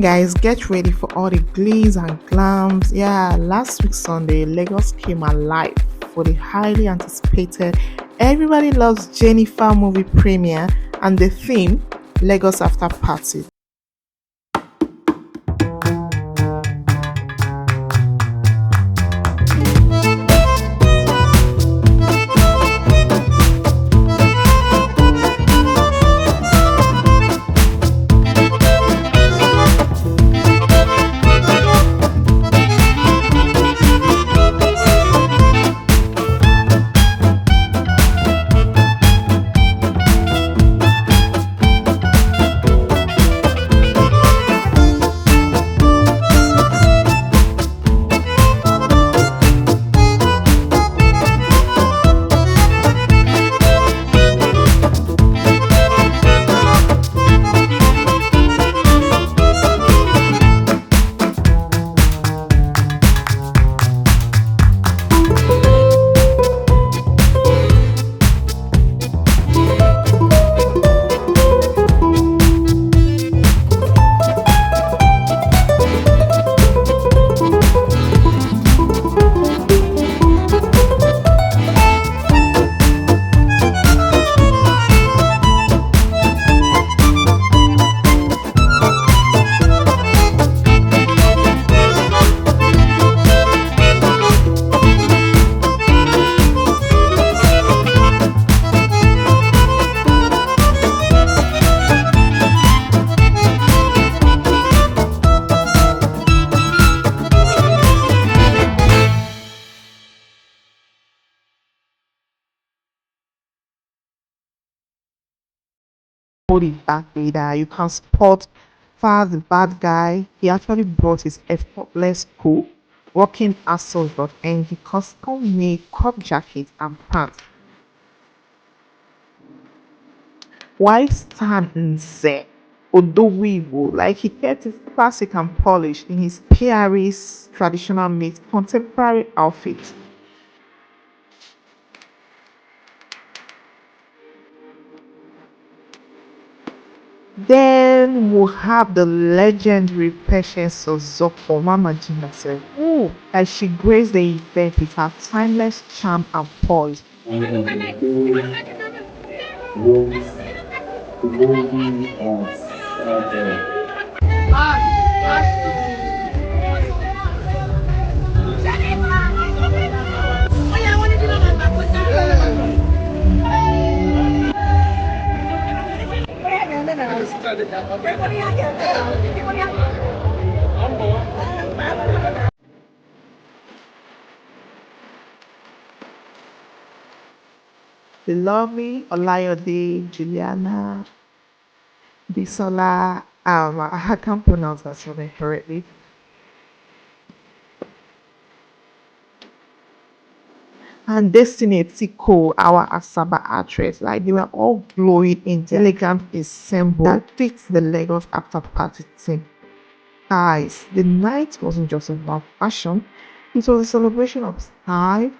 guys, get ready for all the glitz and glams. Yeah, last week Sunday, Lagos came alive for the highly anticipated Everybody Loves Jenifa movie premiere and the theme Lagos After Party. Hold it back, Vader. You can spot far the bad guy. He actually brought his effortless cool, working assholes and he custom made crop jacket and pants. Why stand and say Odowiwo? Like he kept his classic and polished in his PRA's traditional mix contemporary outfit. Then we'll have the legendary Patience of Zoko Mama Jinase. Ooh, as she graced the event with her timeless charm and poise. The lovely Olayode, Juliana, Bisola, I can't pronounce that name correctly. And Destiny Tiko, our Asaba actress, like they were all glowing in the elegant ensemble that fits the Lagos after party theme. Guys, the night wasn't just about fashion, it was a celebration of style,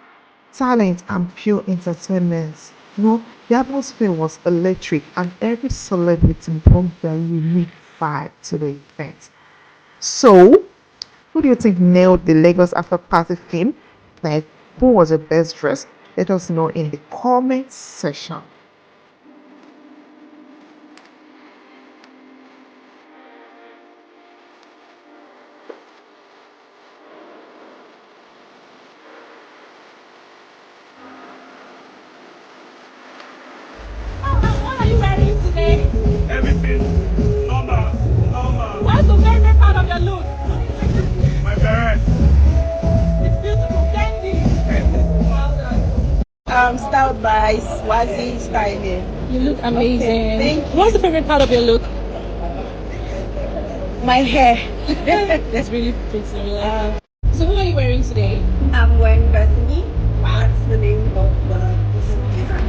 talent, and pure entertainment. The atmosphere was electric, and every celebrity brought their unique vibe to the event. So, who do you think nailed the Lagos after party theme? Like, who was the best dressed? Let us know in the comment section. What are you wearing today? Everything. Normal. Normal. What's the favorite part of your look? My parents. It's beautiful, candy. Well done. Styled by Swazi Styling. You look amazing. Okay, thank you. What's the favorite part of your look? My hair. That's really pretty. So who are you wearing today? I'm wearing Bethany. That's the name of the design.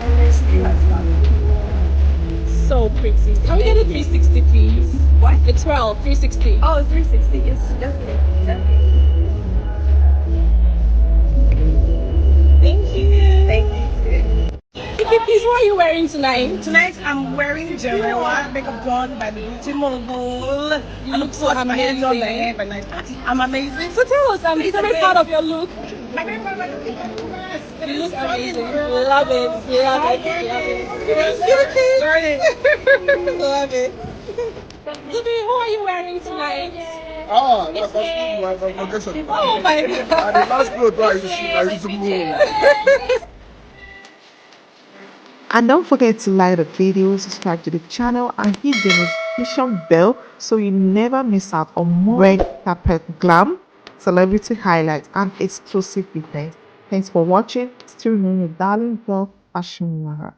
And this has So pretty. Can we get a 360 please? What? A 12, 360. Oh, 360. Yes, definitely. Definitely. Thank you. Thank you. Kiki, please, what are you wearing? wearing tonight? Tonight I'm wearing Jerewa makeup done by the beauty mogul. You look so amazing. I'm amazing. So tell us, the favorite part of your look. My favorite part of You look amazing. Love it. Love it. Love it. Love it. Zubi, who are you wearing tonight? Ah, that's my foundation. Oh my And god. the last clothes I used to move. And don't forget to like the video, subscribe to the channel, and hit the notification bell so you never miss out on more red carpet glam, celebrity highlights, and exclusive events. Thanks for watching. Still remain your darling girl, Fashion Nora.